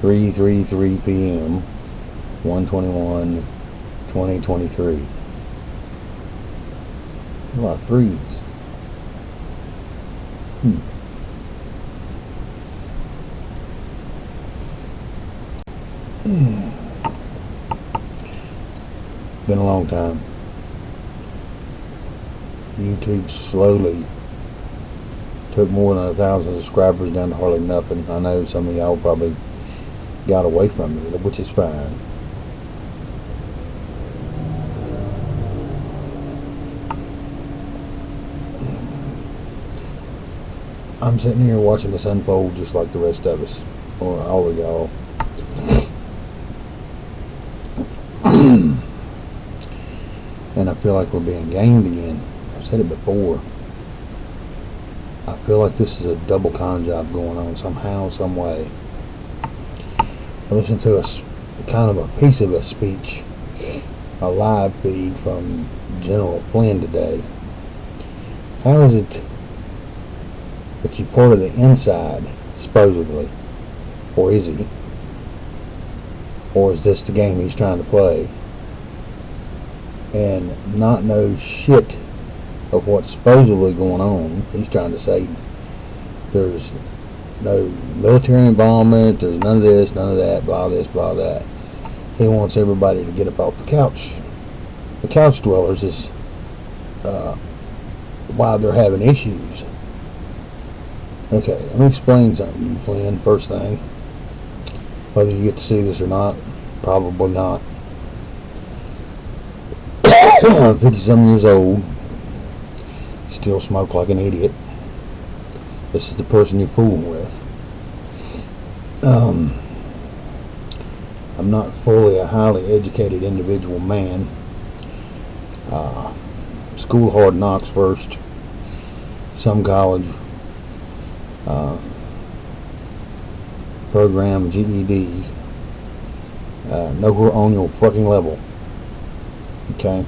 3:33 p.m. 1/21/2023. A lot of threes. Been a long time. YouTube slowly took more than 1,000 subscribers down to hardly nothing. I know some of y'all probably got away from me, which is fine. I'm sitting here watching this unfold just like the rest of us, or all of y'all. And I feel like we're being gamed again. I've said it before. I feel like this is a double con job going on somehow, some way. I listened to a kind of a piece of a speech, a live feed from General Flynn today. How is it that you're part of the inside, supposedly? Or is he? Or is this the game he's trying to play? And not know shit of what's supposedly going on. He's trying to say there's no military involvement, there's none of this, none of that, blah this, blah that. He wants everybody to get up off the couch. The couch dwellers is why they're having issues. Okay, let me explain something, Flynn. First thing, whether you get to see this or not, probably not. 50-some years old, still smoke like an idiot. This is the person you're fooling with. I'm not fully a highly educated individual man. School hard knocks first, some college, program, GED, nowhere on your fucking level. Okay?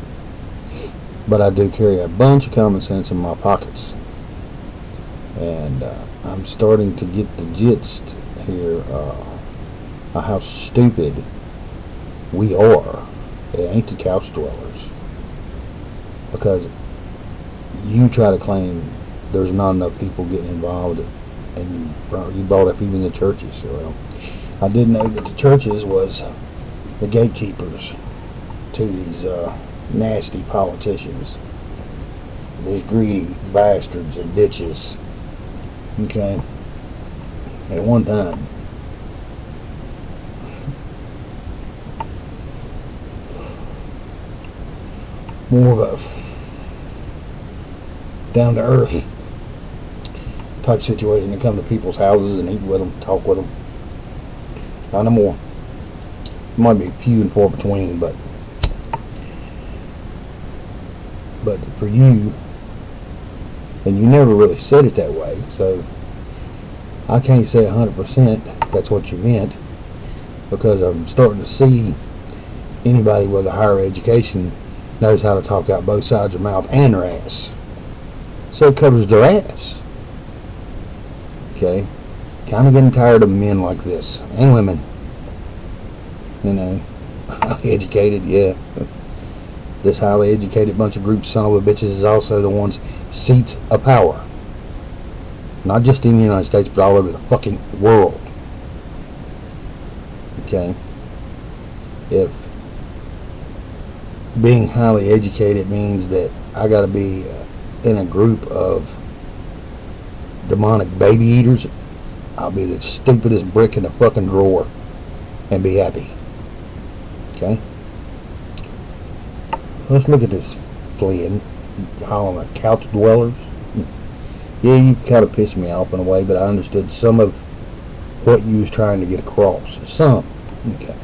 But I do carry a bunch of common sense in my pockets. And I'm starting to get the gist here of how stupid we are. It ain't the couch dwellers. Because you try to claim there's not enough people getting involved, and you brought up even the churches. Well, I did know that the churches was the gatekeepers to these nasty politicians, these greedy bastards and bitches. Okay, at one time. More of a down to earth type situation to come to people's houses and eat with them, talk with them. Not no more. It might be few and far between, but for you, and you never really said it that way, so I can't say 100% that's what you meant, because I'm starting to see anybody with a higher education knows how to talk out both sides of their mouth and their ass. So it covers their ass. Okay? Kind of getting tired of men like this, and women. You know, highly educated, yeah. This highly educated bunch of groups, son of a bitches, is also the ones seats of power. Not just in the United States, but all over the fucking world. Okay? If being highly educated means that I gotta be in a group of demonic baby eaters, I'll be the stupidest brick in the fucking drawer and be happy. Okay? Let's look at this Flynn calling the couch dwellers. Yeah, you kind of pissed me off in a way, but I understood some of what you was trying to get across. Some. Okay.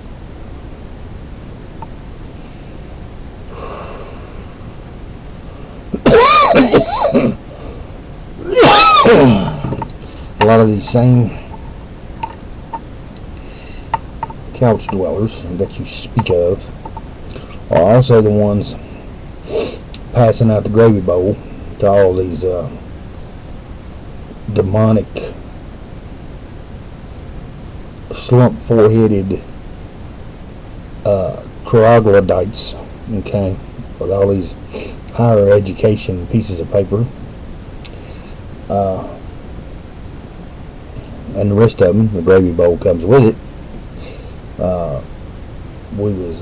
A lot of these same couch dwellers that you speak of are also the ones passing out the gravy bowl to all these demonic slump foreheaded troglodytes, okay, with all these higher education pieces of paper, and the rest of them, the gravy bowl comes with it. We was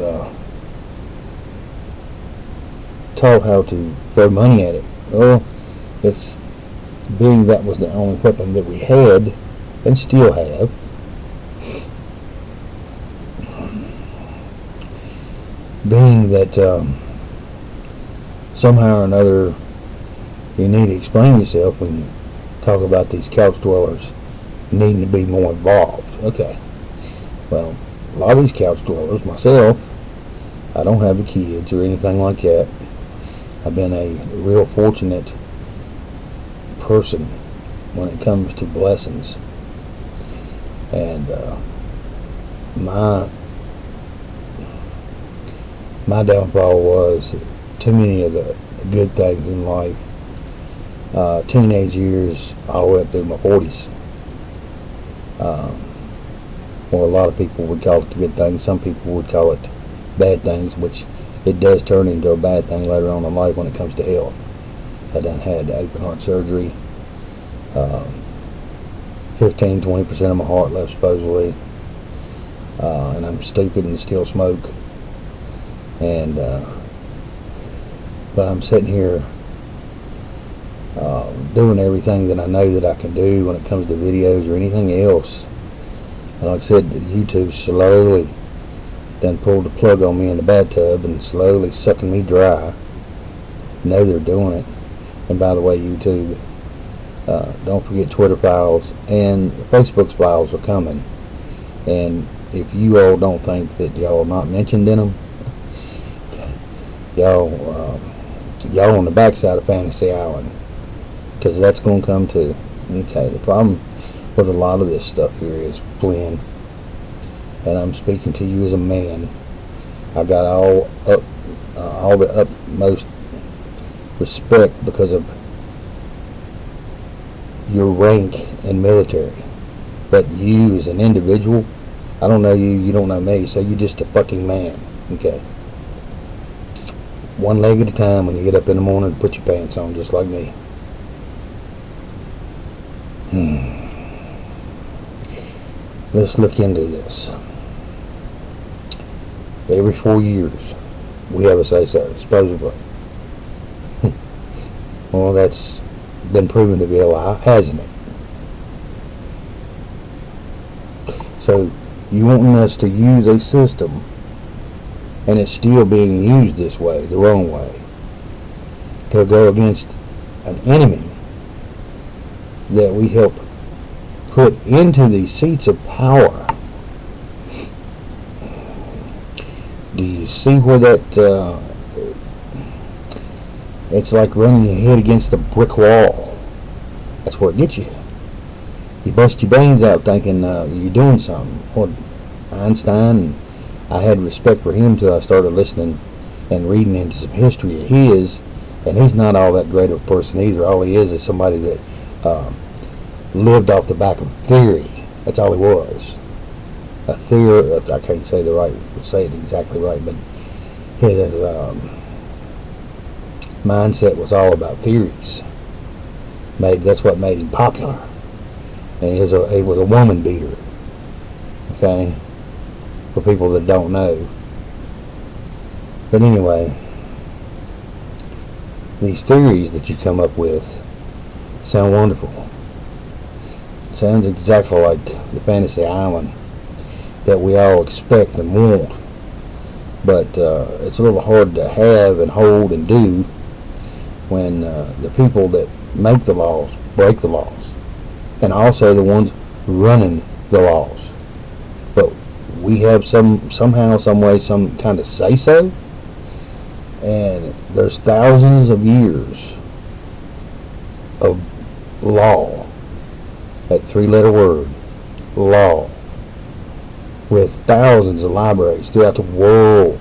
taught how to throw money at it. Well, it's being that was the only weapon that we had and still have. Being that somehow or another you need to explain yourself when you talk about these couch dwellers needing to be more involved. Okay, well, a lot of these couch dwellers, myself, I don't have the kids or anything like that. I've been a real fortunate person when it comes to blessings, and my downfall was too many of the good things in life. Teenage years all the way up through my 40s. Well, a lot of people would call it the good things. Some people would call it bad things, which it does turn into a bad thing later on in life when it comes to health. I done had open heart surgery. 15-20% of my heart left supposedly, and I'm stupid and still smoke. And but I'm sitting here doing everything that I know that I can do when it comes to videos or anything else. And like I said, YouTube slowly done pulled the plug on me in the bathtub and slowly sucking me dry. Know they're doing it. And by the way, YouTube, don't forget Twitter files and Facebook's files are coming. And if you all don't think that y'all are not mentioned in them, y'all on the backside of Fantasy Island, because that's going to come too. Okay, the problem with a lot of this stuff here is, Flynn, and I'm speaking to you as a man, I got all the utmost respect because of your rank in military. But you as an individual, I don't know you, you don't know me, so you're just a fucking man. Okay. One leg at a time when you get up in the morning and put your pants on, just like me. Let's look into this. Every 4 years, we have a say-so, supposedly. Well, that's been proven to be a lie, hasn't it? So, you wanting us to use a system, and it's still being used this way, the wrong way, to go against an enemy that we help put into these seats of power. Do you see where that it's like running your head against a brick wall? That's where it gets you. You bust your brains out thinking you're doing something. Well, Einstein, I had respect for him till I started listening and reading into some history of his, and he's not all that great of a person either. All he is somebody that lived off the back of theory. That's all he was. A theory. I can't say it exactly right, but his mindset was all about theories. Maybe that's what made him popular. And he was a woman beater. Okay, for people that don't know. But anyway, these theories that you come up with sound wonderful. Sounds exactly like the Fantasy Island that we all expect and want. But it's a little hard to have and hold and do when the people that make the laws break the laws, and also the ones running the laws. But we have somehow, some way, some kind of say-so, and there's thousands of years of law, that three-letter word, law, with thousands of libraries throughout the world.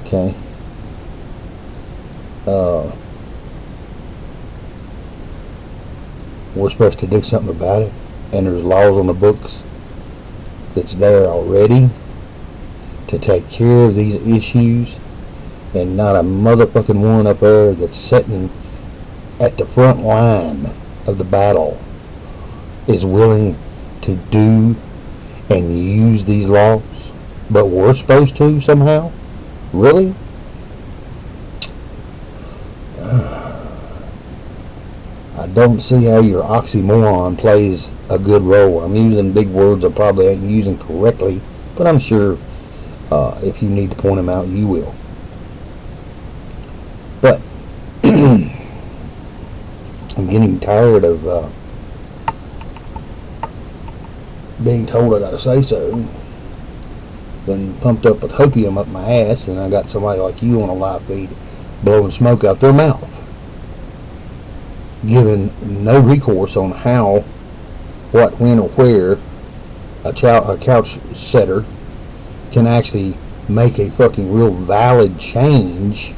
Okay. We're supposed to do something about it, and there's laws on the books that's there already to take care of these issues, and not a motherfucking one up there that's sitting at the front line of the battle is willing to do and use these laws. But we're supposed to somehow? Really? I don't see how your oxymoron plays a good role. I'm using big words I probably ain't using correctly, but I'm sure if you need to point them out, you will. But I'm getting tired of being told I gotta say so. Been pumped up with hopium up my ass, and I got somebody like you on a live feed blowing smoke out their mouth, given no recourse on how, what, when, or where a couch setter can actually make a fucking real valid change,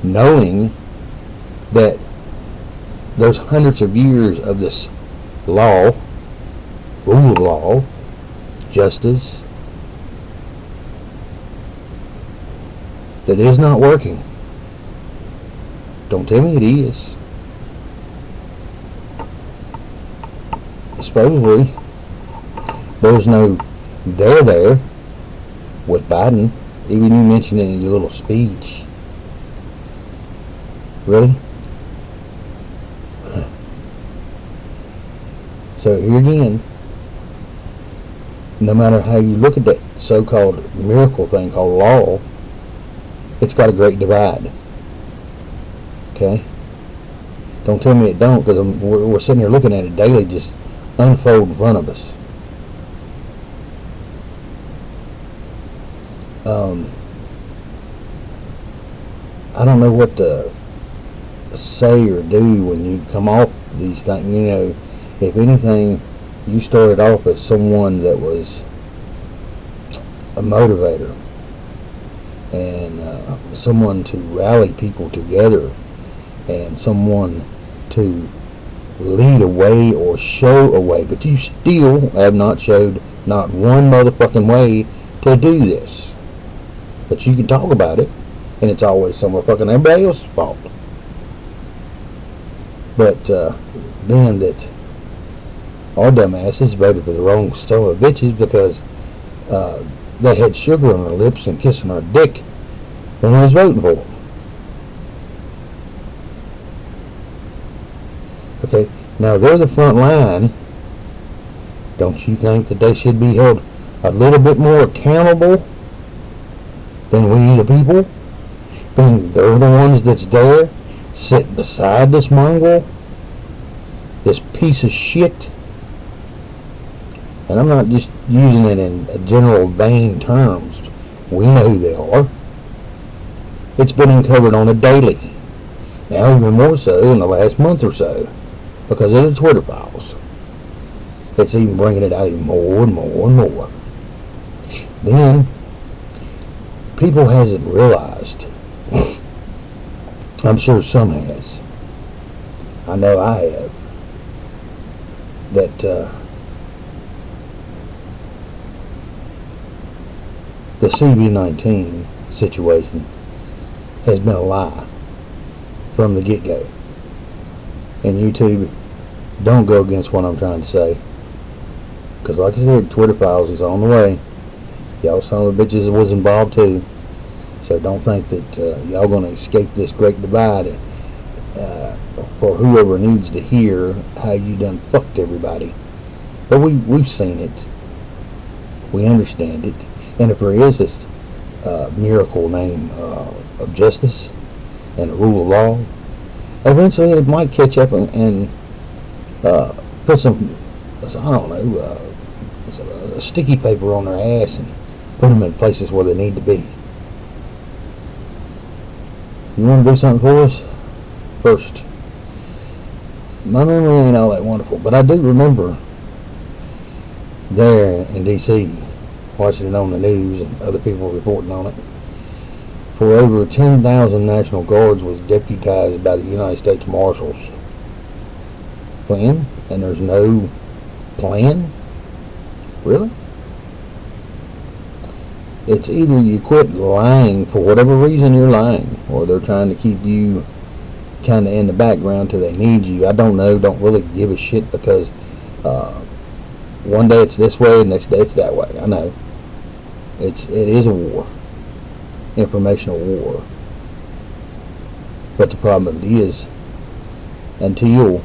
knowing that there's hundreds of years of this law, rule of law, justice, that is not working. Don't tell me it is. Supposedly, there's no there with Biden. Even you mentioned it in your little speech. Really? So here again, no matter how you look at that so-called miracle thing called law, it's got a great divide. Okay? Don't tell me it don't, because we're sitting here looking at it daily just unfold in front of us. I don't know what to say or do when you come off these things. You know, if anything, you started off as someone that was a motivator and someone to rally people together and someone to lead a way or show a way, but you still have not showed not one motherfucking way to do this. But you can talk about it, and it's always some fucking everybody else's fault. But then that our dumbasses voted for the wrong son of bitches because they had sugar on their lips and kissing our dick when we was voting for them. Okay, now they're the front line. Don't you think that they should be held a little bit more accountable than we the people? Being they're the ones that's there, sitting beside this mongrel, this piece of shit. And I'm not just using it in general vain terms. We know who they are. It's been uncovered on a daily. Now even more so in the last month or so, because of the Twitter files. It's even bringing it out even more and more and more. Then, people hasn't realized, I'm sure some has, I know I have, that the CV-19 situation has been a lie from the get-go. And YouTube, don't go against what I'm trying to say, because like I said, Twitter files is on the way. Y'all son of a bitches was involved too, so don't think that y'all gonna escape this great divide for whoever needs to hear how you done fucked everybody. But we've seen it, we understand it, and if there is this miracle name of justice and a rule of law, eventually it might catch up and put some, I don't know, sticky paper on their ass and put them in places where they need to be. You want to do something for us? First, my memory ain't all that wonderful, but I do remember there in D.C. watching it on the news and other people reporting on it. For over 10,000 National Guards was deputized by the United States Marshals. When? And there's no plan? Really? It's either you quit lying for whatever reason you're lying, or they're trying to keep you kind of in the background till they need you. I don't know. Don't really give a shit because one day it's this way, next day it's that way. I know. It is a war, informational war. But the problem is, until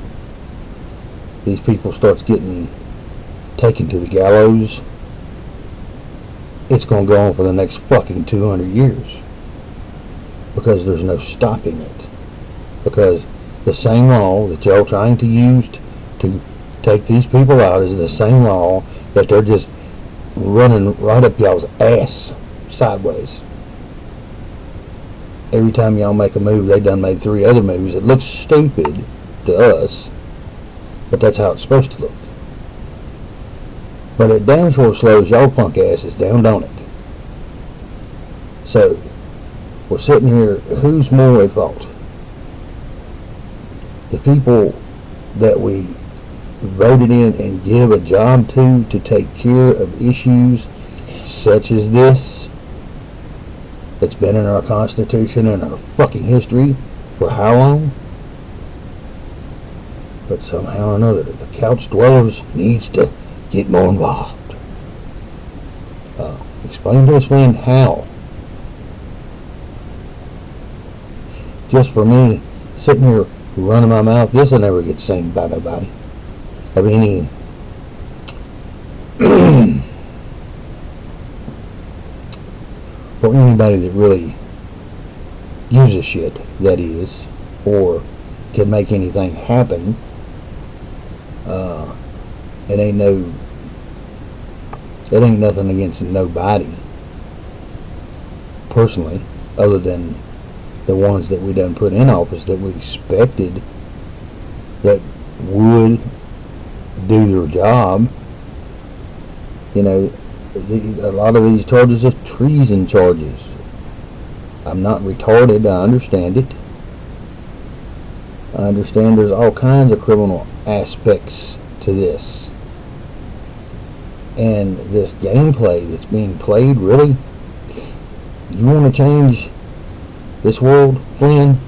these people starts getting taken to the gallows, it's going to go on for the next fucking 200 years. Because there's no stopping it. Because the same law that y'all trying to use to take these people out is the same law that they're just running right up y'all's ass sideways. Every time y'all make a move, they done made 3 other moves. It looks stupid to us, but that's how it's supposed to look. But it damn sure slows y'all punk asses down, don't it? So, we're sitting here, who's more at fault? The people that we voted in and give a job to take care of issues such as this, that's been in our Constitution and our fucking history for how long? But somehow or another, the couch dwellers needs to get more involved. Explain to us, man, how? Just for me, sitting here running my mouth, this will never get seen by nobody. Of any or anybody that really gives a shit, that is, or can make anything happen. It ain't nothing against nobody personally, other than the ones that we done put in office that we expected that would do their job. You know, a lot of these charges are treason charges. I'm not retarded, I understand it. I understand there's all kinds of criminal aspects to this. And this gameplay that's being played, really? You want to change this world, Flynn?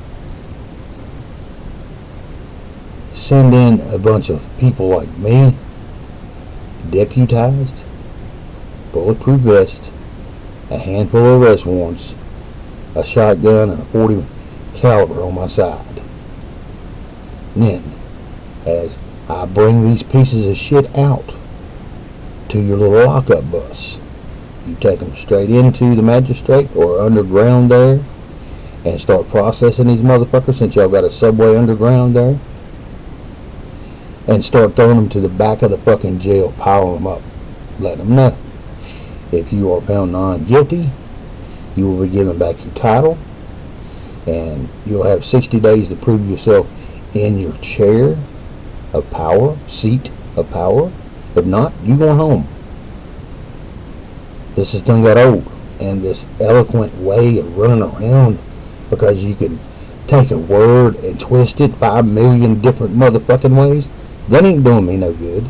Send in a bunch of people like me, deputized, bulletproof vest, a handful of arrest warrants, a shotgun, and a .40 caliber on my side. And then, as I bring these pieces of shit out to your little lockup bus, you take them straight into the magistrate or underground there and start processing these motherfuckers, since y'all got a subway underground there, and start throwing them to the back of the fucking jail, piling them up, letting them know. If you are found non-guilty, you will be given back your title, and you'll have 60 days to prove yourself in your chair of power, seat of power. If not, you going home. This has done got old, and this eloquent way of running around because you can take a word and twist it 5 million different motherfucking ways, that ain't doing me no good.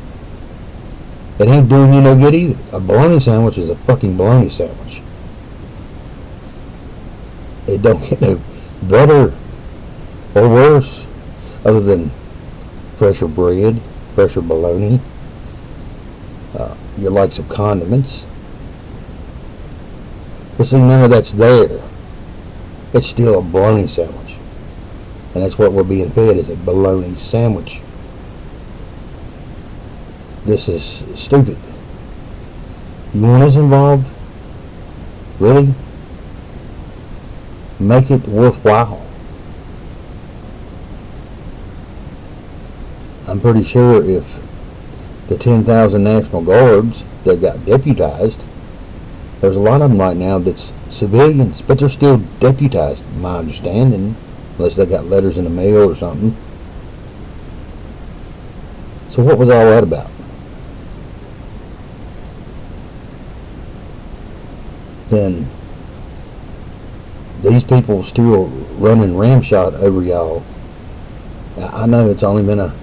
It ain't doing you no good either. A bologna sandwich is a fucking bologna sandwich. It don't get no better or worse other than fresher bread, fresher bologna, your likes of condiments. But see, none of that's there. It's still a bologna sandwich. And that's what we're being fed, is a bologna sandwich. This is stupid. You want us involved? Really? Make it worthwhile. I'm pretty sure if the 10,000 National Guards that got deputized, there's a lot of them right now that's civilians, but they're still deputized, my understanding, unless they got letters in the mail or something. So what was all that about? Then these people still running ramshot over y'all. I know it's only been a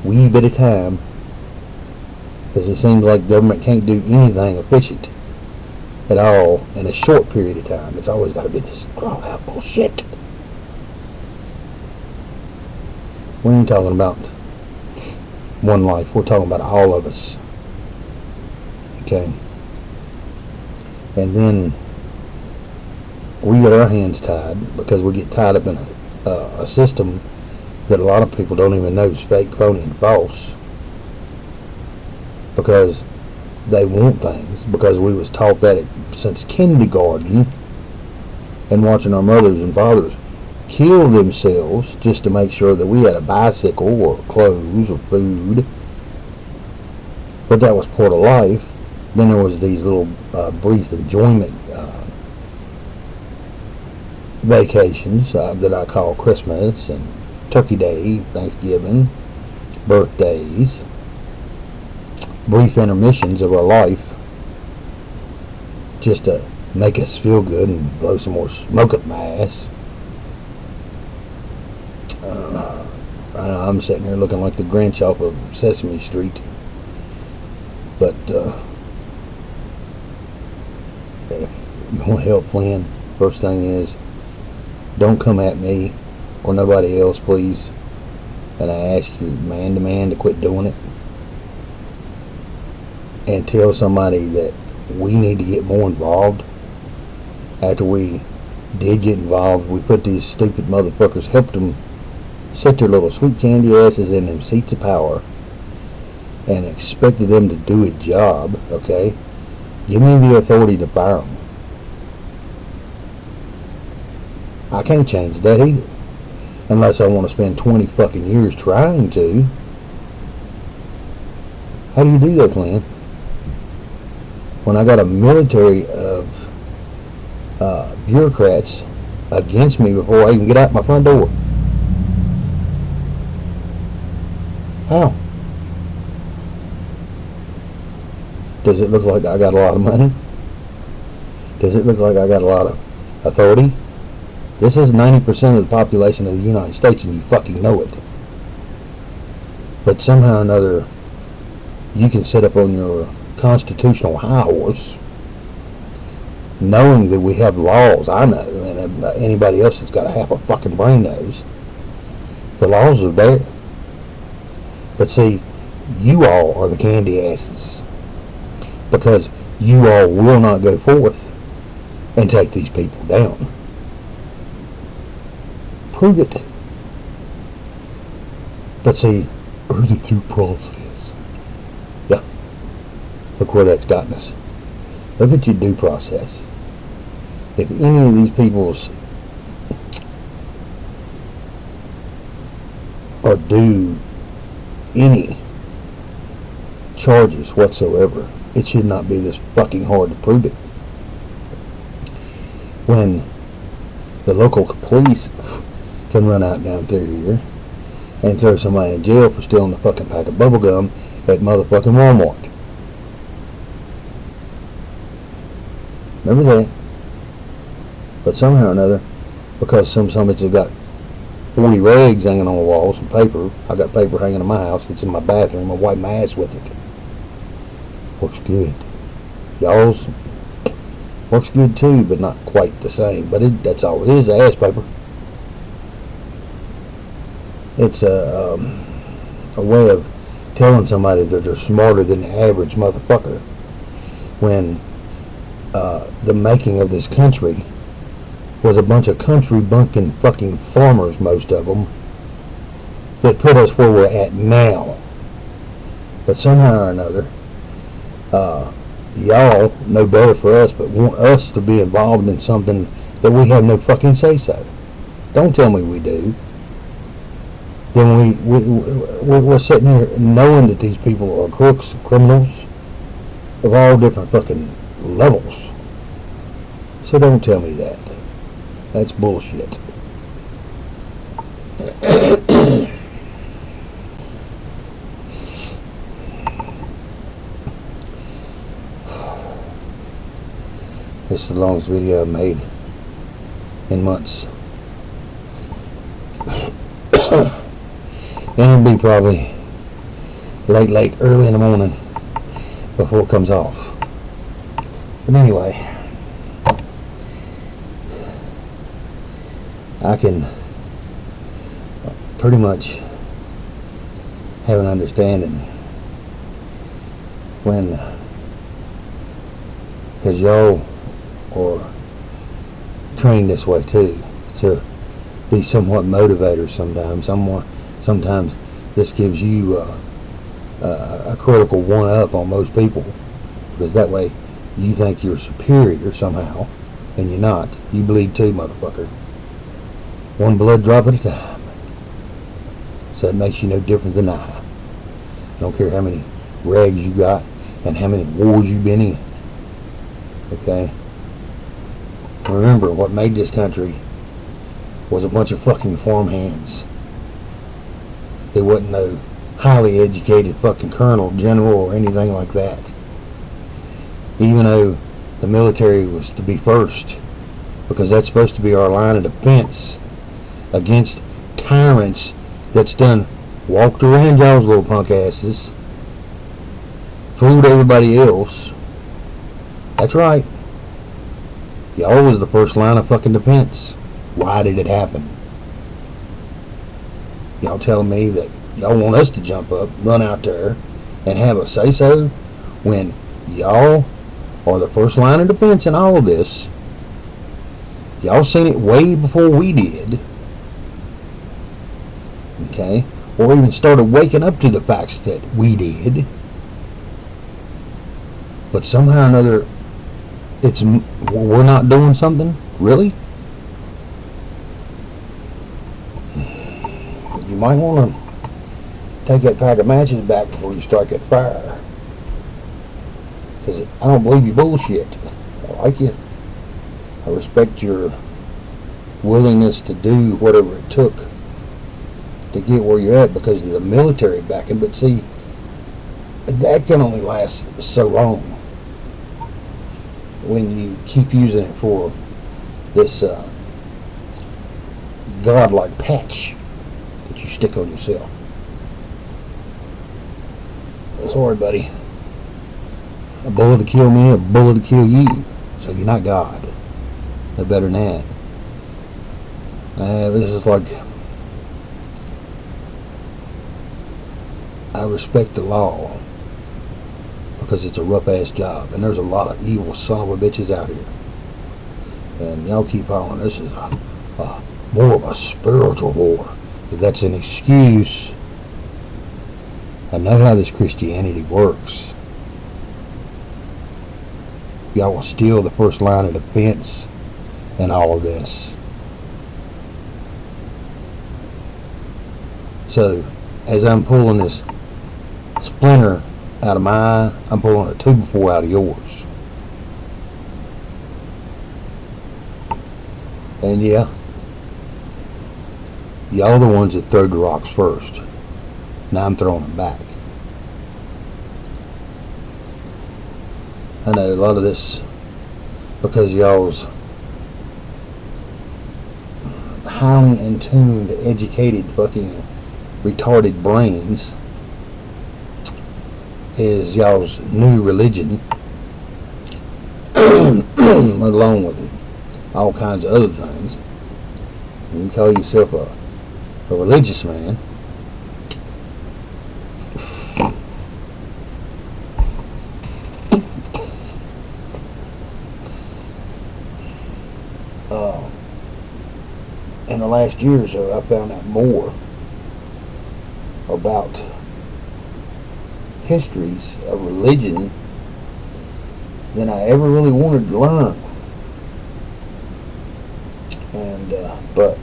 wee bit of time, because it seems like government can't do anything efficient. at all in a short period of time. It's always got to be this drawn out bullshit. We ain't talking about one life. We're talking about all of us. Okay? And then we get our hands tied because we get tied up in a system that a lot of people don't even know is fake, phony, and false. Because they want things. Because we was taught that since kindergarten, and watching our mothers and fathers kill themselves just to make sure that we had a bicycle or clothes or food. But that was part of life. Then there was these little brief enjoyment vacations that I call Christmas and Turkey Day, Thanksgiving, birthdays, brief intermissions of our life just to make us feel good and blow some more smoke up my ass. I'm sitting here looking like the Grinch off of Sesame Street. But if you want to help Flynn, first thing is, don't come at me or nobody else, please. And I ask you, man to man, to quit doing it. And tell somebody that we need to get more involved. After we did get involved, we put these stupid motherfuckers, helped them sit their little sweet candy asses in them seats of power and expected them to do a job, okay? Give me the authority to fire them. I can't change that either. Unless I want to spend 20 fucking years trying to. How do you do that, Glenn? When I got a military of bureaucrats against me before I even get out my front door. How? Does it look like I got a lot of money? Does it look like I got a lot of authority? This is 90% of the population of the United States, and you fucking know it. But somehow or another, you can sit up on your constitutional high horse, knowing that we have laws. I know, and anybody else that's got a half a fucking brain knows. The laws are there. But see, you all are the candy asses. Because you all will not go forth and take these people down. Prove it. But see, early due process. Yeah. Look where that's gotten us. Look at your due process. If any of these people's are due any charges whatsoever, it should not be this fucking hard to prove it. When the local police can run out down through here and throw somebody in jail for stealing a fucking pack of bubble gum at motherfucking Walmart. Remember that? But somehow or another, because some bitches have got 40 rags hanging on the wall, some paper. I got paper hanging in my house. It's in my bathroom. I wipe my ass with it. Works good. Y'all's works good too, but not quite the same. But that's all it is, ass paper. It's a way of telling somebody that they're smarter than the average motherfucker. When the making of this country was a bunch of country bunking fucking farmers, most of them, that put us where we're at now. But somehow or another, y'all know better for us, but want us to be involved in something that we have no fucking say-so. Don't tell me we do. Then we're sitting here knowing that these people are crooks, criminals, of all different fucking levels. So don't tell me that. That's bullshit. This is the longest video I've made in months. And it'll be probably late, early in the morning before it comes off. But anyway, I can pretty much have an understanding when, because y'all are trained this way too, to be somewhat motivators sometimes. Sometimes this gives you a critical one-up on most people, because that way you think you're superior somehow, and you're not. You bleed too, motherfucker. One blood drop at a time. So it makes you no different than I. I don't care how many rags you got and how many wars you've been in. Okay? Remember, what made this country was a bunch of fucking farmhands. There wasn't no highly educated fucking colonel, general, or anything like that. Even though the military was to be first, because that's supposed to be our line of defense against tyrants that's done walked around y'all's little punk asses, fooled everybody else. That's right. Y'all was the first line of fucking defense. Why did it happen? Y'all telling me that y'all want us to jump up, run out there, and have a say-so when y'all are the first line of defense in all of this? Y'all seen it way before we did. Okay? Or even started waking up to the facts that we did. But somehow or another, we're not doing something? Really? You might want to take that pack of matches back before you strike that fire. Because I don't believe you bullshit. I like you. I respect your willingness to do whatever it took to get where you're at because of the military backing. But see, that can only last so long when you keep using it for this godlike patch that you stick on yourself. Sorry, buddy. A bullet to kill me, a bullet to kill you. So you're not God. No better than that. This is like, I respect the law because it's a rough ass job, and there's a lot of evil son of a bitches out here. And y'all keep hollering, this is more of a spiritual war. If that's an excuse, I know how this Christianity works. Y'all are still the first line of defense in all of this. So, as I'm pulling this splinter out of my eye, I'm pulling a 2x4 out of yours. And yeah, y'all the ones that threw the rocks first. Now I'm throwing them back. I know a lot of this because y'all's highly in tuned, educated, fucking retarded brains is y'all's new religion, along with all kinds of other things. You call yourself a religious man. In the last year or so, I found out more about histories of religion than I ever really wanted to learn. And but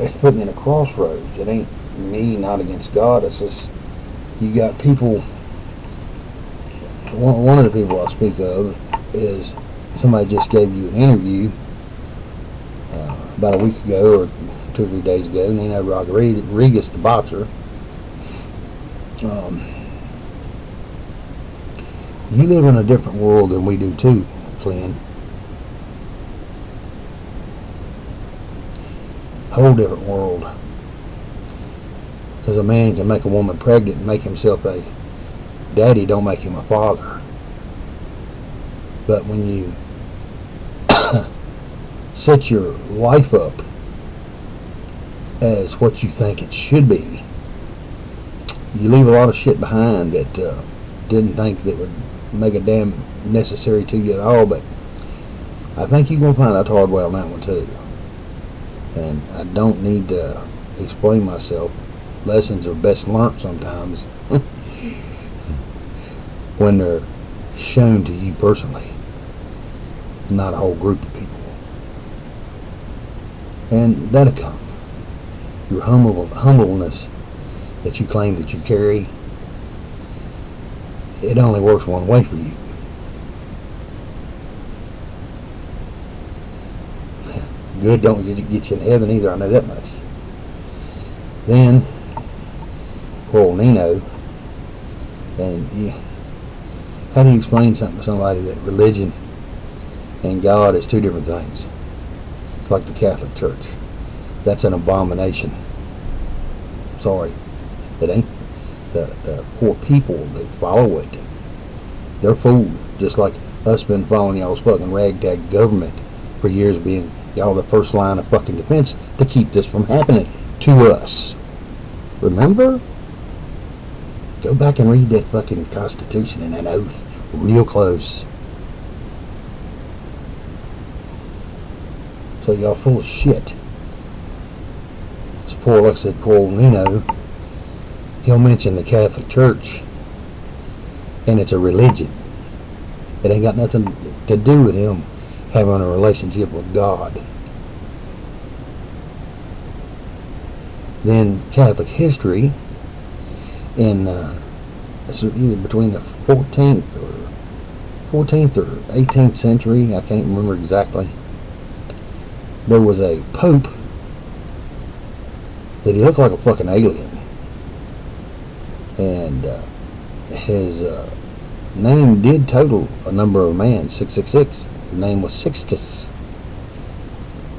it's putting me in a crossroads. It ain't me not against God. It's just you got people. One of the people I speak of is somebody just gave you an interview about a week ago or 2 or 3 days ago. Nino Rodriguez, the boxer. You live in a different world than we do too, Flynn. Whole different world. Because a man can make a woman pregnant and make himself a daddy, don't make him a father. But when you set your life up as what you think it should be, you leave a lot of shit behind that didn't think that would make a damn necessary to you at all. But I think you're going to find out the hard way on that one too. And I don't need to explain myself. Lessons are best learnt sometimes when they're shown to you personally, not a whole group of people. And that'll come. Your humbleness that you claim that you carry, it only works one way for you. Good don't get you in heaven either, I know that much. Then, poor old Nino, and yeah, how do you explain something to somebody that religion and God is two different things? It's like the Catholic Church. That's an abomination. Sorry. It ain't. The poor people that follow it, they're fooled. Just like us been following y'all's fucking ragtag government for years, being y'all the first line of fucking defense to keep this from happening to us. Remember? Go back and read that fucking Constitution and that oath real close. So y'all full of shit. It's poor, like I said, poor old Nino. He'll mention the Catholic Church, and it's a religion. It ain't got nothing to do with him having a relationship with God. Then Catholic history, in it's either between the 14th or 18th century, I can't remember exactly. There was a pope that he looked like a fucking alien. And his name did total a number of man, 666. His name was Sixtus.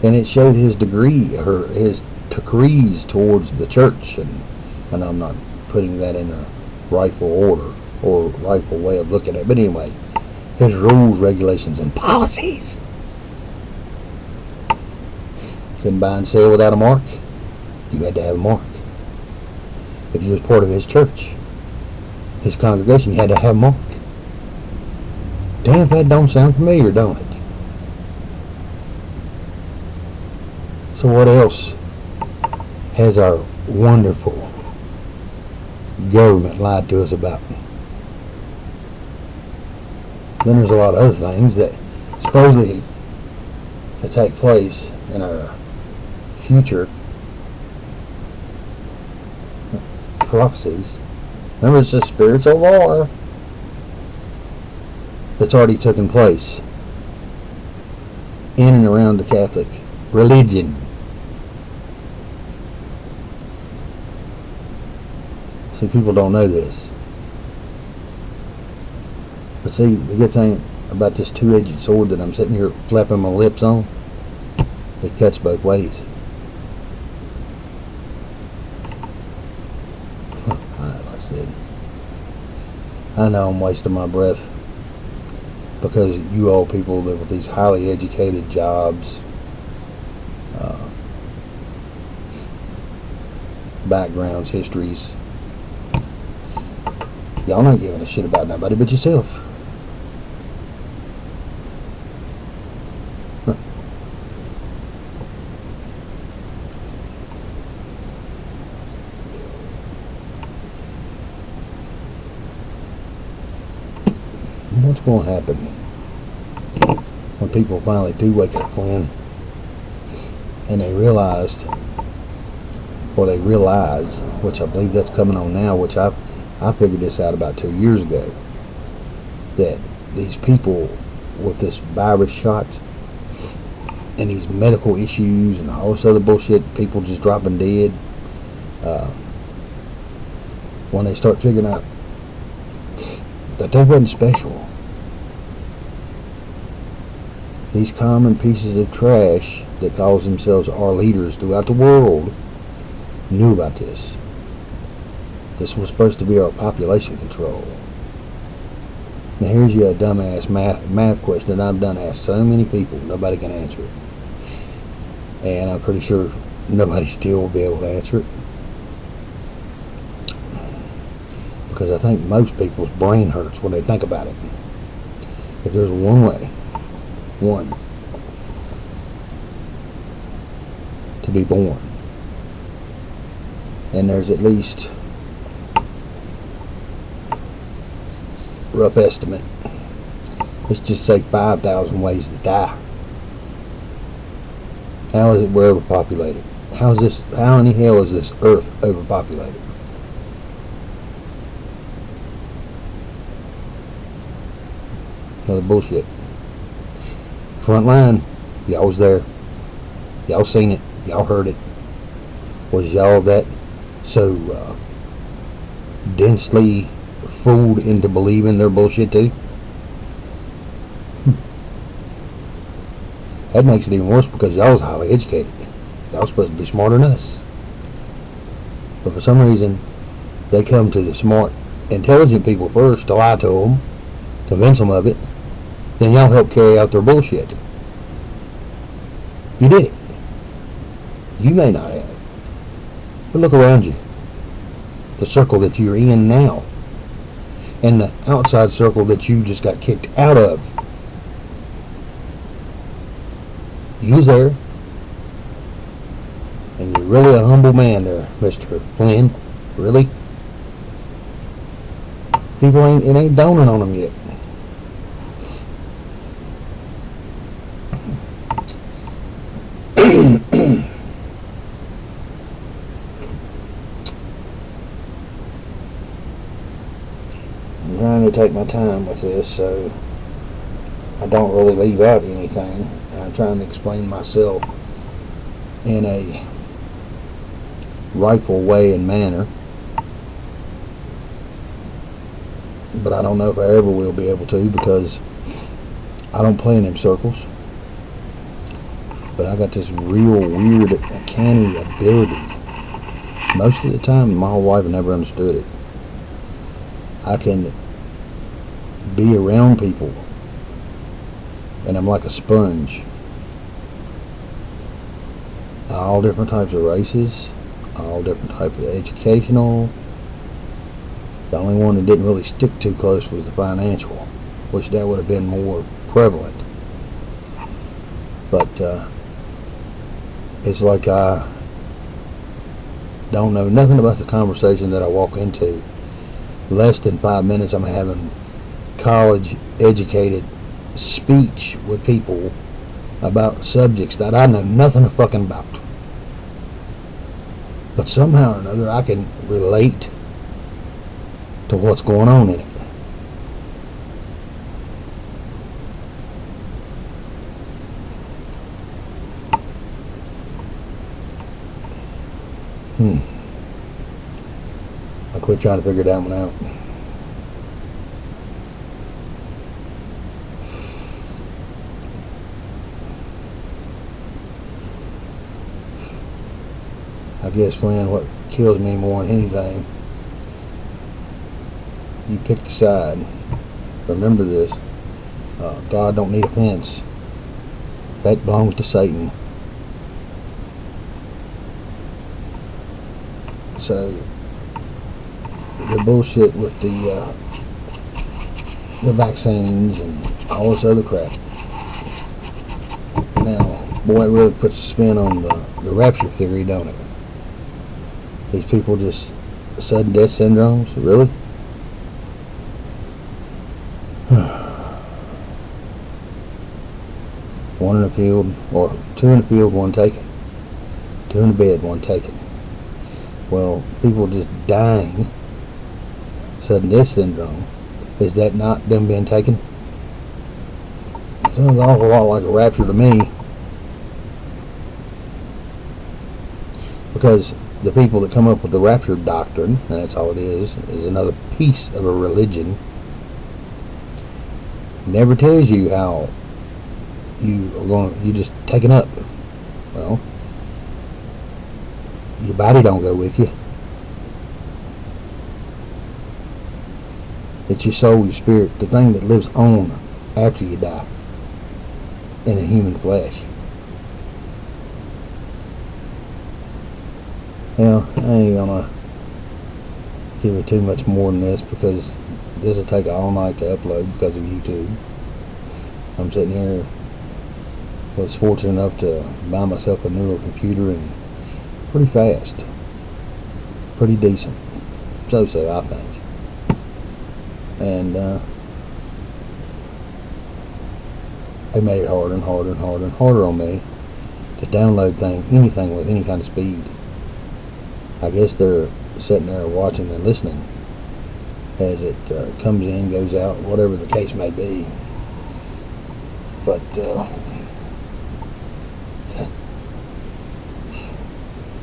And it showed his his decrees towards the church. And I'm not putting that in a rightful order or rightful way of looking at it. But anyway, his rules, regulations, and policies. Couldn't buy and sell without a mark. You had to have a mark. If you was part of his church, his congregation, you had to have a mark. Damn, that don't sound familiar, don't it? So what else has our wonderful government lied to us about? Then there's a lot of other things that supposedly to take place in our future prophecies. Remember, it's a spiritual war that's already taken place in and around the Catholic religion. See, people don't know this. But see, the good thing about this two-edged sword that I'm sitting here flapping my lips on, it cuts both ways. Like I said, I know I'm wasting my breath because you all people live with these highly educated jobs, backgrounds, histories. Y'all not giving a shit about nobody but yourself. What's going to happen when people finally do wake up, Flynn, and they realize, which I believe that's coming on now, which I figured this out about 2 years ago, that these people with this virus shots and these medical issues and all this other bullshit, people just dropping dead, when they start figuring out that they wasn't special. These common pieces of trash that call themselves our leaders throughout the world knew about this. This was supposed to be our population control. Now here's you a dumbass math question that I've done asked so many people, nobody can answer it. and I'm pretty sure nobody still will be able to answer it, because I think most people's brain hurts when they think about it. If there's one way, to be born, and there's at least, rough estimate, let's just say 5,000 ways to die. How is it we're overpopulated? How in the hell is this earth overpopulated? Another bullshit. Front line, y'all was there. Y'all seen it. Y'all heard it. Was y'all that so densely fooled into believing their bullshit too? That makes it even worse, because y'all was highly educated. Y'all supposed to be smarter than us. But for some reason, they come to the smart, intelligent people first to lie to them, convince them of it. Then y'all help carry out their bullshit. You did it. You may not have. But look around you. The circle that you're in now, and the outside circle that you just got kicked out of. You was there, and you're really a humble man there, Mr. Flynn. Really? People it ain't dawning on them yet. I'm trying to take my time with this, so I don't really leave out anything. I'm trying to explain myself in a rightful way and manner, but I don't know if I ever will be able to, because I don't play in them circles. But I got this real weird uncanny ability. Most of the time, my whole life I never understood it. I can be around people, and I'm like a sponge. All different types of races, all different types of educational. The only one that didn't really stick too close was the financial, which that would have been more prevalent. But it's like I don't know nothing about the conversation that I walk into. Less than 5 minutes, I'm having college educated speech with people about subjects that I know nothing fucking about. But somehow or another, I can relate to what's going on in it. I quit trying to figure that one out. I guess, Flynn, what kills me more than anything, you picked a side. Remember this. God don't need a fence. That belongs to Satan. So the bullshit with the vaccines and all this other crap. Now, boy, it really puts a spin on the rapture theory, don't it? These people just sudden death syndromes, really? One in the field, or two in the field, one taken. Two in the bed, one taken. Well, people just dying, sudden death syndrome, is that not them being taken? It sounds an awful lot like a rapture to me. Because the people that come up with the rapture doctrine, and that's all it is another piece of a religion, never tells you how you just taken up. Well, your body don't go with you. It's your soul, your spirit, the thing that lives on after you die in a human flesh. Now, I ain't gonna give it too much more than this because this will take all night to upload because of YouTube. I'm sitting here, was fortunate enough to buy myself a newer computer, and pretty fast, pretty decent, so I think. And they made it harder and harder and harder and harder on me to download anything with any kind of speed. I guess they're sitting there watching and listening as it comes in, goes out, whatever the case may be. But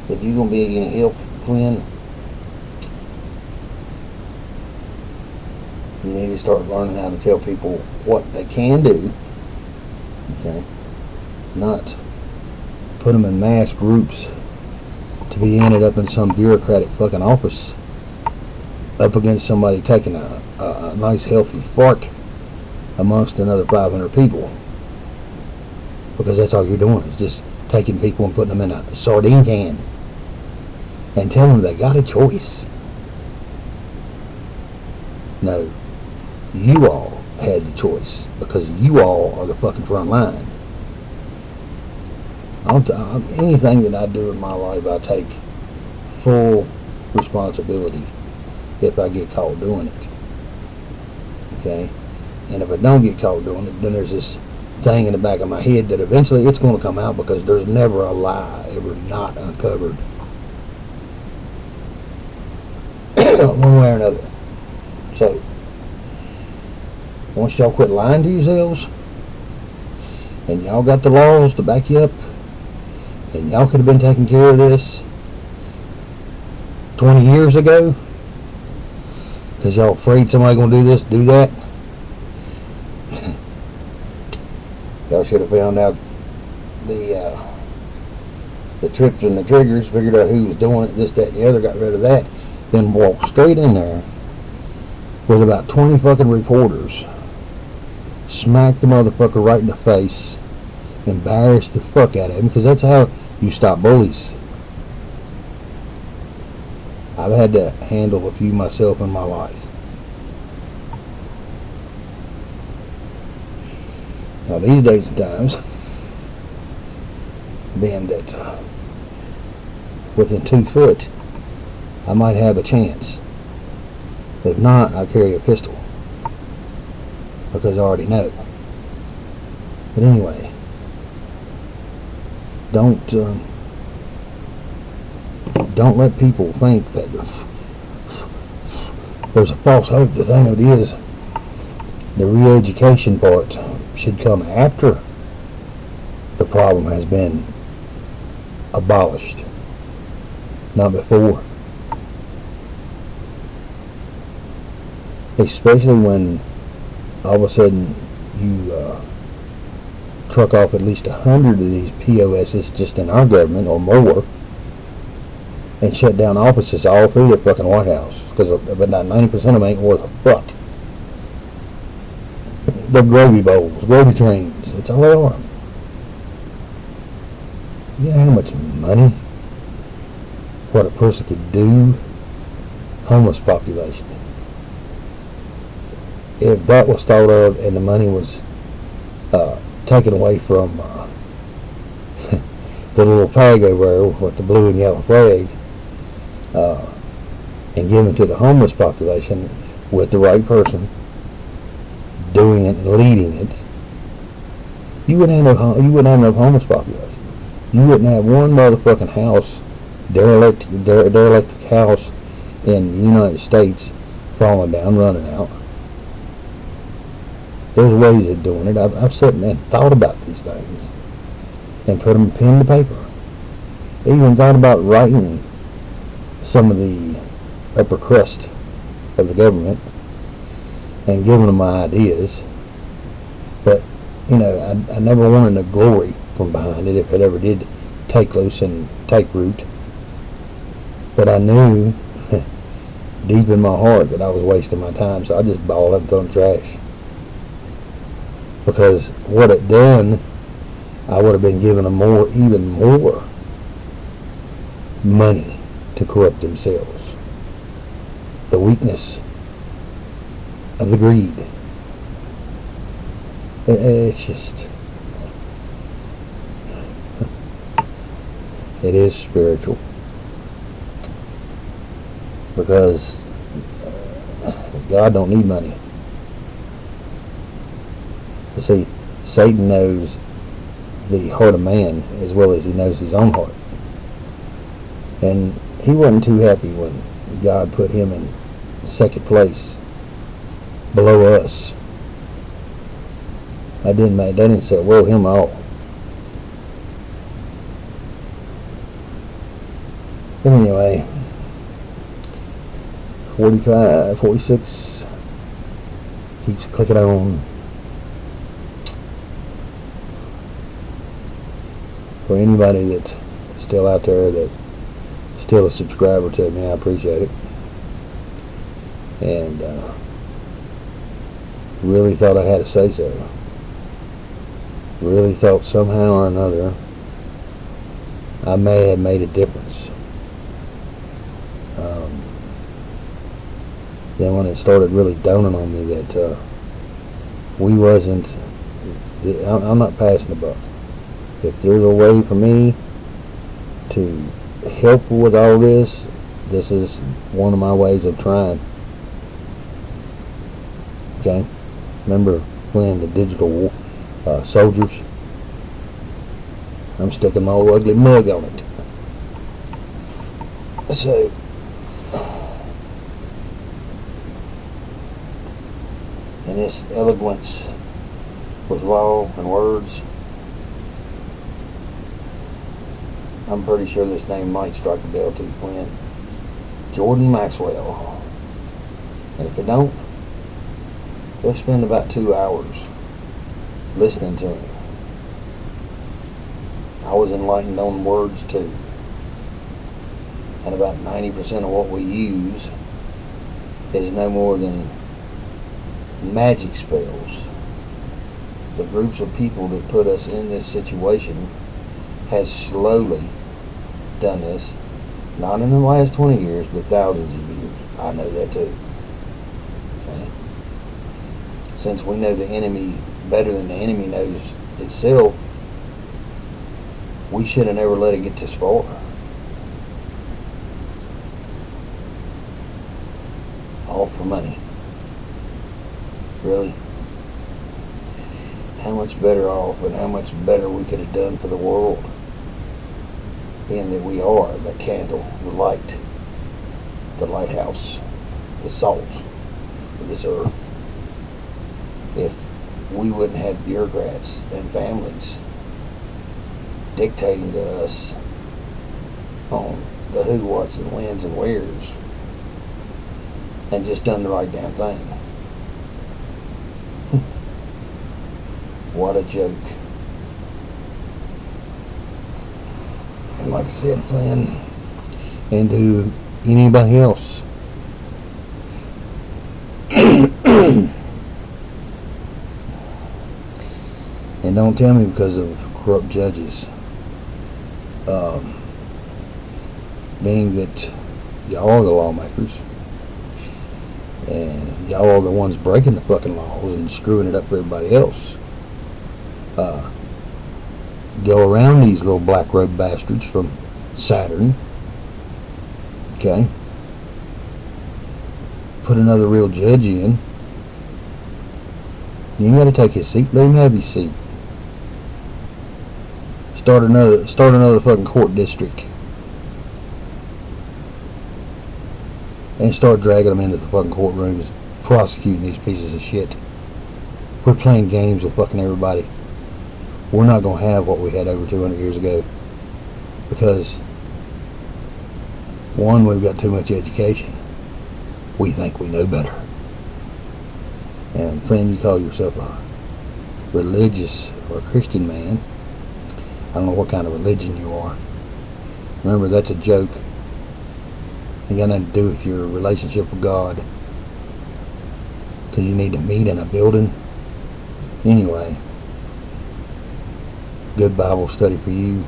if you're gonna be any help, Quinn, you need to start learning how to tell people what they can do. Okay, not put them in mass groups to be ended up in some bureaucratic fucking office up against somebody taking a nice healthy fart amongst another 500 people, because that's all you're doing is just taking people and putting them in a sardine can and telling them they got a choice. No, you all had the choice because you all are the fucking front line. Anything that I do in my life, I take full responsibility if I get caught doing it. Okay? And if I don't get caught doing it, then there's this thing in the back of my head that eventually it's going to come out, because there's never a lie ever not uncovered. One way or another. So, once y'all quit lying to yourselves, and y'all got the laws to back you up, and y'all could have been taking care of this 20 years ago, because y'all afraid somebody gonna do this, do that. Y'all should have found out the trips and the triggers, figured out who was doing it, this, that, and the other, got rid of that, then walked straight in there with about 20 fucking reporters, smacked the motherfucker right in the face, embarrassed the fuck out of him, because that's how you stop bullies. I've had to handle a few myself in my life. Now these days and times, being that within 2 foot, I might have a chance. If not, I carry a pistol, because I already know. But anyway, don't let people think that there's a false hope. The thing of it is, the re-education part should come after the problem has been abolished, not before. Especially when all of a sudden you truck off at least 100 of these POSs just in our government or more, and shut down offices all through the fucking White House, because about 90% of them ain't worth a fuck. They're gravy bowls, gravy trains, it's all they are. You know how much money what a person could do? Homeless population. If that was thought of and the money was taken away from the little flag over there with the blue and yellow flag, and given to the homeless population with the right person doing it and leading it, you wouldn't have no homeless population. You wouldn't have one motherfucking house, derelict house in the United States falling down, running out. There's ways of doing it. I've sat and thought about these things and put them pen to paper. I even thought about writing some of the upper crust of the government and giving them my ideas. But, you know, I never wanted the glory from behind it if it ever did take loose and take root. But I knew deep in my heart that I was wasting my time, so I just balled up and threw it in the trash. Because what it done, I would have been giving them even more money to corrupt themselves. The weakness of the greed. It's just, it is spiritual, because God don't need money. You see, Satan knows the heart of man as well as he knows his own heart. And he wasn't too happy when God put him in second place below us. That didn't say, well, him all. Anyway, 45, 46 keeps clicking on. For anybody that's still out there that's still a subscriber to me, I appreciate it. And really thought I had a say so. Really thought somehow or another I may have made a difference. Then when it started really dawning on me that we wasn't, I'm not passing the buck. If there's a way for me to help with all this, this is one of my ways of trying. Okay? Remember playing the digital soldiers? I'm sticking my old ugly mug on it. So, in this eloquence with law and words, I'm pretty sure this name might strike a bell to you, Quinn. Jordan Maxwell. And if it don't, go spend about 2 hours listening to him. I was enlightened on words too. And about 90% of what we use is no more than magic spells. The groups of people that put us in this situation has slowly done this, not in the last 20 years, but thousands of years. I know that too. Okay? Since we know the enemy better than the enemy knows itself, we should have never let it get this far. All for money. Really? How much better off and how much better we could have done for the world, being that we are the candle, the light, the lighthouse, the salt of this earth. If we wouldn't have bureaucrats and families dictating to us on the who, what's, and whens, and wheres, and just done the right damn thing. What a joke. And like I said, Flynn, and to anybody else, and don't tell me because of corrupt judges, being that y'all are the lawmakers, and y'all are the ones breaking the fucking laws and screwing it up for everybody else. Go around these little black robe bastards from Saturn. Okay? Put another real judge in. You ain't gotta take his seat. Let him have his seat. Start another fucking court district. And start dragging them into the fucking courtrooms, prosecuting these pieces of shit. We're playing games with fucking everybody. We're not going to have what we had over 200 years ago. Because, one, we've got too much education. We think we know better. And Flynn, you call yourself a religious or a Christian man. I don't know what kind of religion you are. Remember, that's a joke. Ain't got nothing to do with your relationship with God. Because you need to meet in a building. Anyway, good Bible study for you.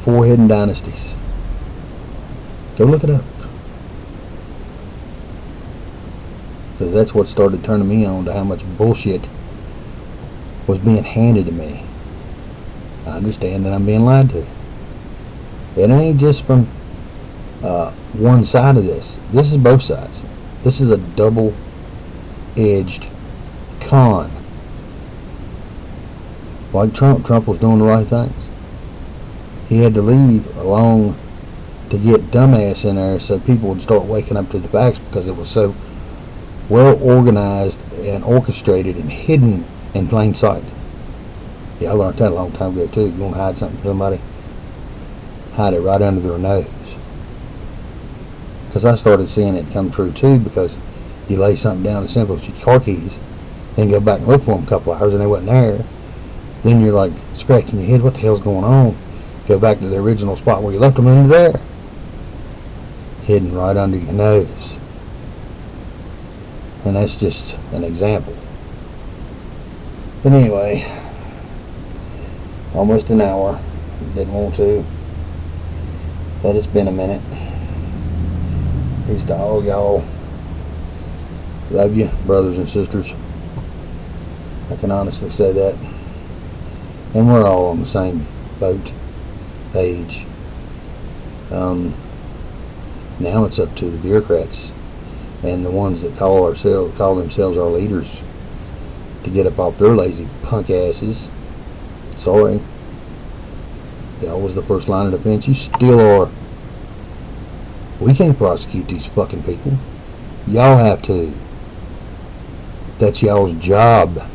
4 hidden dynasties. Go look it up. Because that's what started turning me on to how much bullshit was being handed to me. I understand that I'm being lied to. It ain't just from one side of this. This is both sides. This is a double-edged con. Like Trump was doing the right things. He had to leave along to get dumbass in there so people would start waking up to the facts, because it was so well organized and orchestrated and hidden in plain sight. Yeah, I learned that a long time ago too. If you want to hide something from somebody, hide it right under their nose. Because I started seeing it come true too, because you lay something down as simple as your car keys, then go back and look for them a couple hours and they wasn't there. Then you're like scratching your head, what the hell's going on? Go back to the original spot where you left them, and they're there, hidden right under your nose. And that's just an example. But anyway, almost an hour. Didn't want to, but it's been a minute. Peace to all y'all. Love you, brothers and sisters. I can honestly say that. And we're all on the same boat, page. Now it's up to the bureaucrats and the ones that call themselves our leaders to get up off their lazy punk asses. Sorry. Y'all was the first line of defense. You still are. We can't prosecute these fucking people. Y'all have to. That's y'all's job.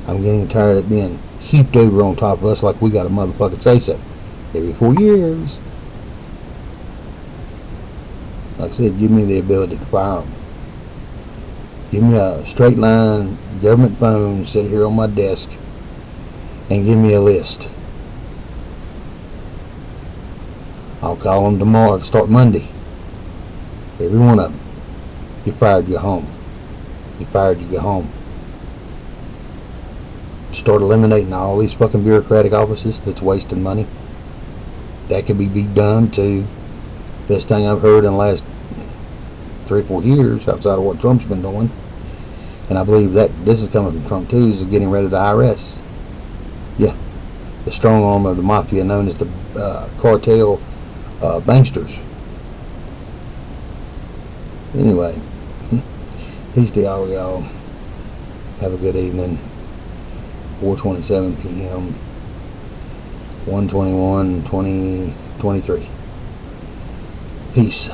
I'm getting tired of being heaped over on top of us like we got a motherfucking say-so every 4 years. Like I said, give me the ability to fire them. Give me a straight line government phone, sit here on my desk, and give me a list. I'll call them tomorrow, start Monday. Every one of them. You're fired, you're home. You're fired, you go home. Start eliminating all these fucking bureaucratic offices that's wasting money. That could be done too. Best thing I've heard in the last 3 or 4 years, outside of what Trump's been doing, and I believe that this is coming from Trump too, is getting rid of the IRS. Yeah, the strong arm of the mafia known as the cartel banksters. Anyway, peace to all y'all. Have a good evening. 4:27 p.m. 1/21/2023. Peace.